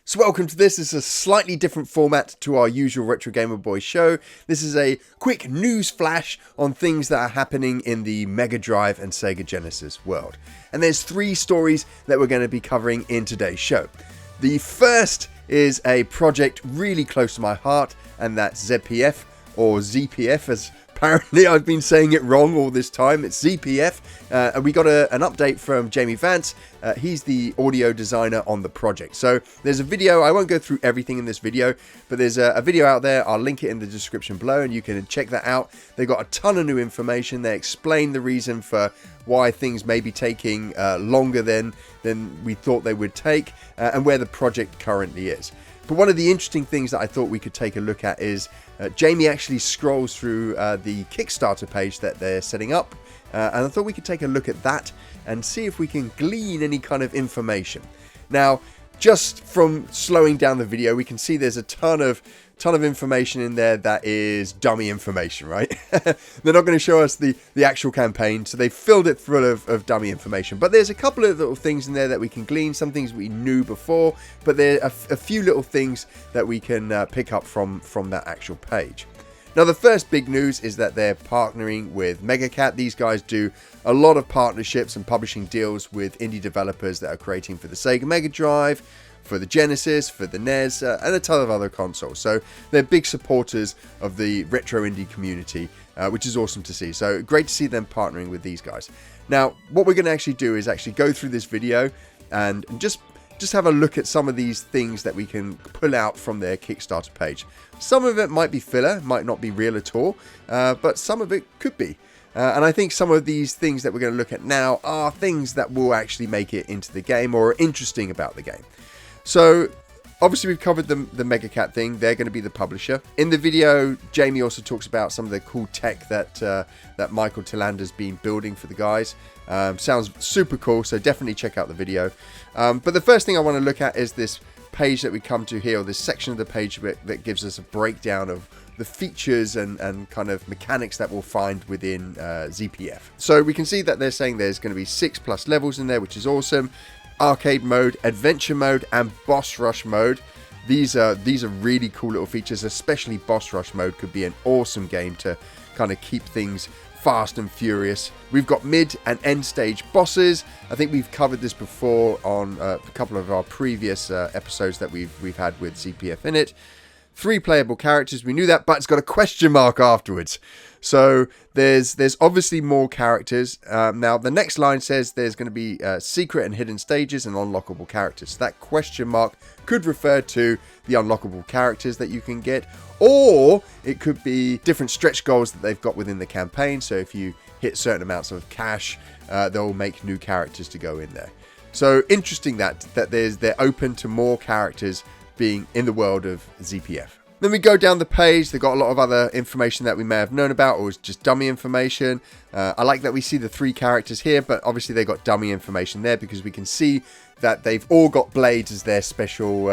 So welcome to this. This is a slightly different format to our usual Retro Gamer Boy show. This is a quick news flash on things that are happening in the Mega Drive and Sega Genesis world. And there's 3 stories that we're going to be covering in today's show. The first is a project really close to my heart, and that's ZPF, or ZPF, as apparently I've been saying it wrong all this time. It's ZPF, and we got an update from Jamie Vance. He's the audio designer on the project. So there's a video. I won't go through everything in this video, but there's a video out there. I'll link it in the description below, and you can check that out. They got a ton of new information. They explain the reason for why things may be taking longer than we thought they would take, and where the project currently is. But one of the interesting things that I thought we could take a look at is Jamie actually scrolls through the Kickstarter page that they're setting up, and I thought we could take a look at that and see if we can glean any kind of information. Now, just from slowing down the video, we can see there's a ton of information in there that is dummy information, right? They're not going to show us the actual campaign, so they filled it full of dummy information. But there's a couple of little things in there that we can glean, some things we knew before, but there are a few little things that we can pick up from that actual page. Now, the first big news is that they're partnering with MegaCat. These guys do a lot of partnerships and publishing deals with indie developers that are creating for the Sega Mega Drive, for the Genesis, for the NES, and a ton of other consoles. So they're big supporters of the retro indie community, which is awesome to see. So great to see them partnering with these guys. Now, what we're going to actually do is actually go through this video and just have a look at some of these things that we can pull out from their Kickstarter page. Some of it might be filler, might not be real at all, but some of it could be. And I think some of these things that we're going to look at now are things that will actually make it into the game or are interesting about the game. So, obviously we've covered the MegaCat thing. They're going to be the publisher. In the video, Jamie also talks about some of the cool tech that Michael Tillander's been building for the guys. Sounds super cool, so definitely check out the video. But the first thing I want to look at is this page that we come to here, or this section of the page that gives us a breakdown of the features and kind of mechanics that we'll find within ZPF. So we can see that they're saying there's going to be 6+ levels in there, which is awesome. Arcade mode, adventure mode, and boss rush mode. These are really cool little features, especially boss rush mode could be an awesome game to kind of keep things fast and furious. We've got mid and end stage bosses. I think we've covered this before on a couple of our previous episodes that we've had with ZPF in it. 3 playable characters, we knew that, but it's got a question mark afterwards. So there's obviously more characters. Now the next line says there's going to be secret and hidden stages and unlockable characters. So that question mark could refer to the unlockable characters that you can get, or it could be different stretch goals that they've got within the campaign. So if you hit certain amounts of cash, they'll make new characters to go in there. So interesting that they're open to more characters being in the world of ZPF. Then we go down the page. They've got a lot of other information that we may have known about, or it's just dummy information. I like that we see the 3 characters here, but obviously they got dummy information there because we can see that they've all got blades as their special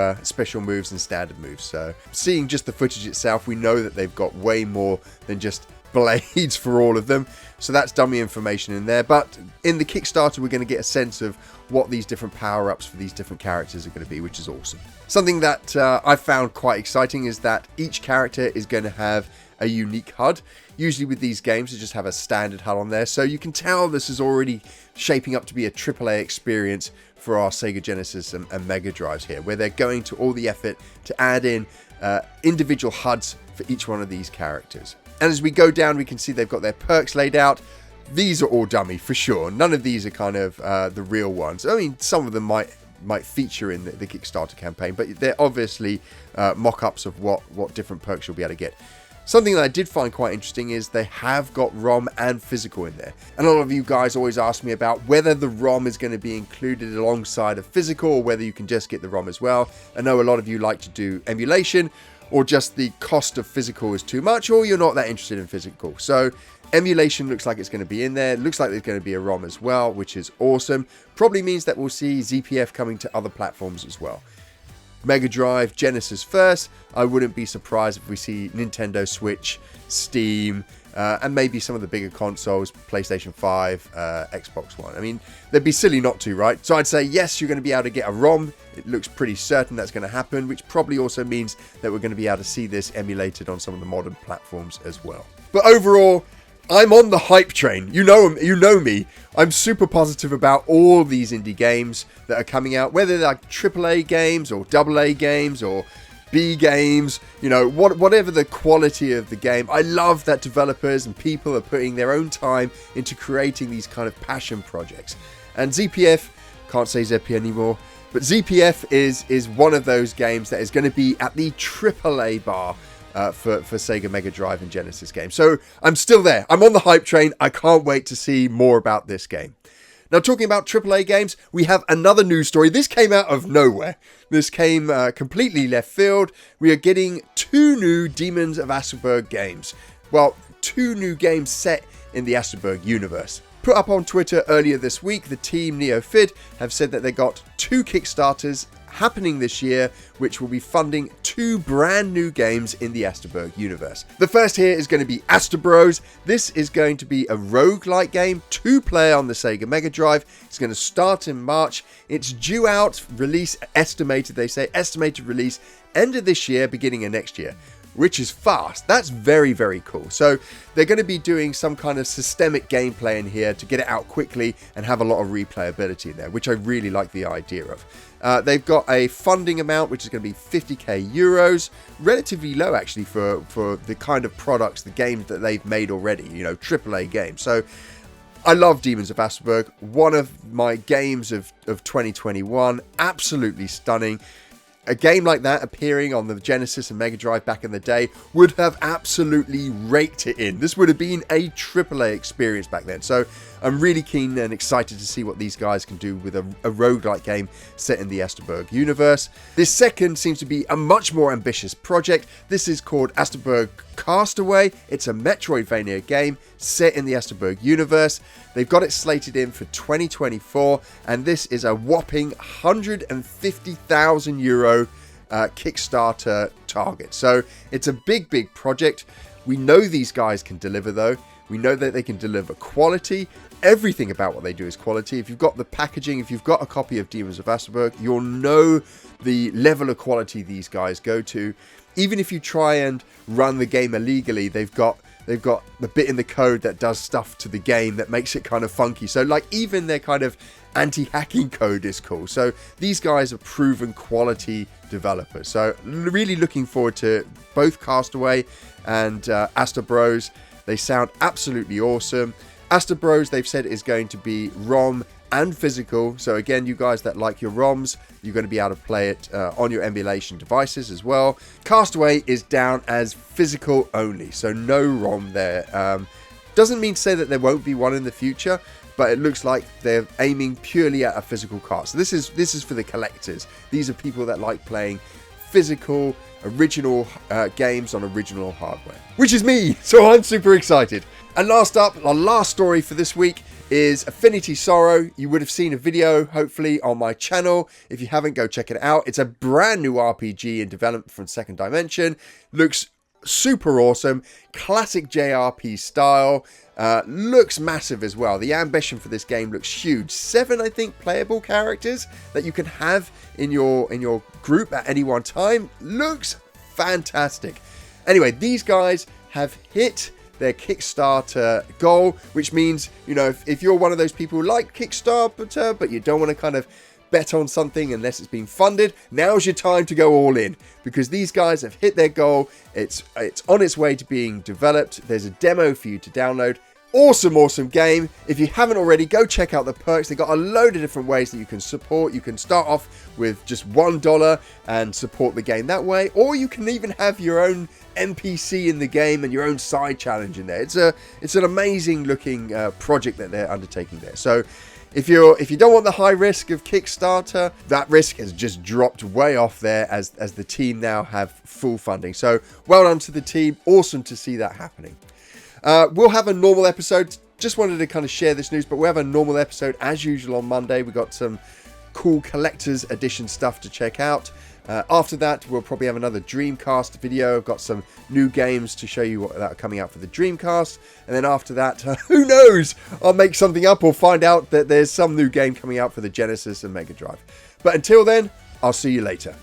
moves and standard moves. So seeing just the footage itself, we know that they've got way more than just blades for all of them. So that's dummy information in there. But in the Kickstarter, we're going to get a sense of what these different power-ups for these different characters are going to be, which is awesome. Something that I found quite exciting is that each character is going to have a unique HUD. Usually with these games, they just have a standard HUD on there. So you can tell this is already shaping up to be a AAA experience for our Sega Genesis and Mega Drives here, where they're going to all the effort to add in individual HUDs for each one of these characters. And as we go down, we can see they've got their perks laid out. These are all dummy for sure. None of these are kind of the real ones. I mean, some of them might feature in the Kickstarter campaign, but they're obviously mock-ups of what different perks you'll be able to get. Something that I did find quite interesting is they have got ROM and physical in there. And a lot of you guys always ask me about whether the ROM is going to be included alongside a physical, or whether you can just get the ROM as well. I know a lot of you like to do emulation, or just the cost of physical is too much, or you're not that interested in physical. So emulation looks like it's going to be in there. Looks like there's going to be a ROM as well, which is awesome. Probably means that we'll see ZPF coming to other platforms as well. Mega Drive, Genesis first, I wouldn't be surprised if we see Nintendo Switch, Steam, and maybe some of the bigger consoles, PlayStation 5, Xbox One. I mean, they'd be silly not to, right? So I'd say, yes, you're going to be able to get a ROM. It looks pretty certain that's going to happen, which probably also means that we're going to be able to see this emulated on some of the modern platforms as well. But overall, I'm on the hype train. You know me. I'm super positive about all these indie games that are coming out, whether they're like AAA games or AA games or B games, you know, whatever the quality of the game. I love that developers and people are putting their own time into creating these kind of passion projects. And ZPF, can't say ZPF anymore, but ZPF is one of those games that is going to be at the AAA bar for Sega Mega Drive and Genesis games. So I'm still there. I'm on the hype train. I can't wait to see more about this game. Now, talking about AAA games, we have another news story. This came out of nowhere. This came completely left field. We are getting 2 new Demons of Asteborg games. Well, 2 new games set in the Asteborg universe. Put up on Twitter earlier this week, the team NeoFid have said that they got 2 Kickstarters happening this year, which will be funding 2 brand new games in the Asteborg universe. The first here is going to be Asterbros. This is going to be a roguelike game, 2-player on the Sega Mega Drive. It's going to start in March. It's due out, release estimated, they say, estimated release end of this year, beginning of next year, which is fast. That's very, very cool. So they're going to be doing some kind of systemic gameplay in here to get it out quickly and have a lot of replayability in there, which I really like the idea of. They've got a funding amount which is going to be 50k euros, relatively low actually for the kind of products, the games that they've made already, you know, AAA games. So I love Demons of Asteborg, one of my games of 2021, absolutely stunning. A game like that appearing on the Genesis and Mega Drive back in the day would have absolutely raked it in. This would have been a AAA experience back then. So I'm really keen and excited to see what these guys can do with a roguelike game set in the Asteborg universe. This second seems to be a much more ambitious project. This is called Asteborg Castaway. It's a Metroidvania game set in the Asteborg universe. They've got it slated in for 2024, and this is a whopping 150,000 euro Kickstarter target. So it's a big project. We know these guys can deliver though. We know that they can deliver quality. Everything about what they do is quality. If you've got the packaging, if you've got a copy of Demons of Asteborg, you'll know the level of quality these guys go to. Even if you try and run the game illegally, they've got the bit in the code that does stuff to the game that makes it kind of funky. So like even their kind of anti-hacking code is cool. So these guys are proven quality developers. So really looking forward to both Castaway and Asterbros. They sound absolutely awesome. Asterbros, they've said, is going to be ROM and physical. So again, you guys that like your ROMs, you're going to be able to play it on your emulation devices as well. Castaway is down as physical only, so no ROM there. Doesn't mean to say that there won't be one in the future, but it looks like they're aiming purely at a physical card. So this is for the collectors. These are people that like playing physical, original games on original hardware, which is me. So I'm super excited. And last up, our last story for this week is Affinity Sorrow. You would have seen a video, hopefully, on my channel. If you haven't, go check it out. It's a brand new RPG in development from Second Dimension. Looks super awesome. Classic JRP style. Looks massive as well. The ambition for this game looks huge. 7, I think, playable characters that you can have in your group at any one time. Looks fantastic. Anyway, these guys have hit their Kickstarter goal, which means, you know, if you're one of those people who like Kickstarter, but you don't want to kind of bet on something unless it's been funded, now's your time to go all in, because these guys have hit their goal. It's on its way to being developed. There's a demo for you to download. Awesome game. If you haven't already, go check out the perks. They've got a load of different ways that you can support. You can start off with just $1 and support the game that way, or you can even have your own NPC in the game and your own side challenge in there. It's an amazing looking project that they're undertaking there. So if you don't want the high risk of Kickstarter, that risk has just dropped way off there as the team now have full funding. So well done to the team. Awesome to see that happening. We'll have a normal episode. Just wanted to kind of share this news, but we'll have a normal episode as usual on Monday. We've got some cool collector's edition stuff to check out. After that, we'll probably have another Dreamcast video. I've got some new games to show you that are coming out for the Dreamcast. And then after that, who knows? I'll make something up or find out that there's some new game coming out for the Genesis and Mega Drive. But until then, I'll see you later.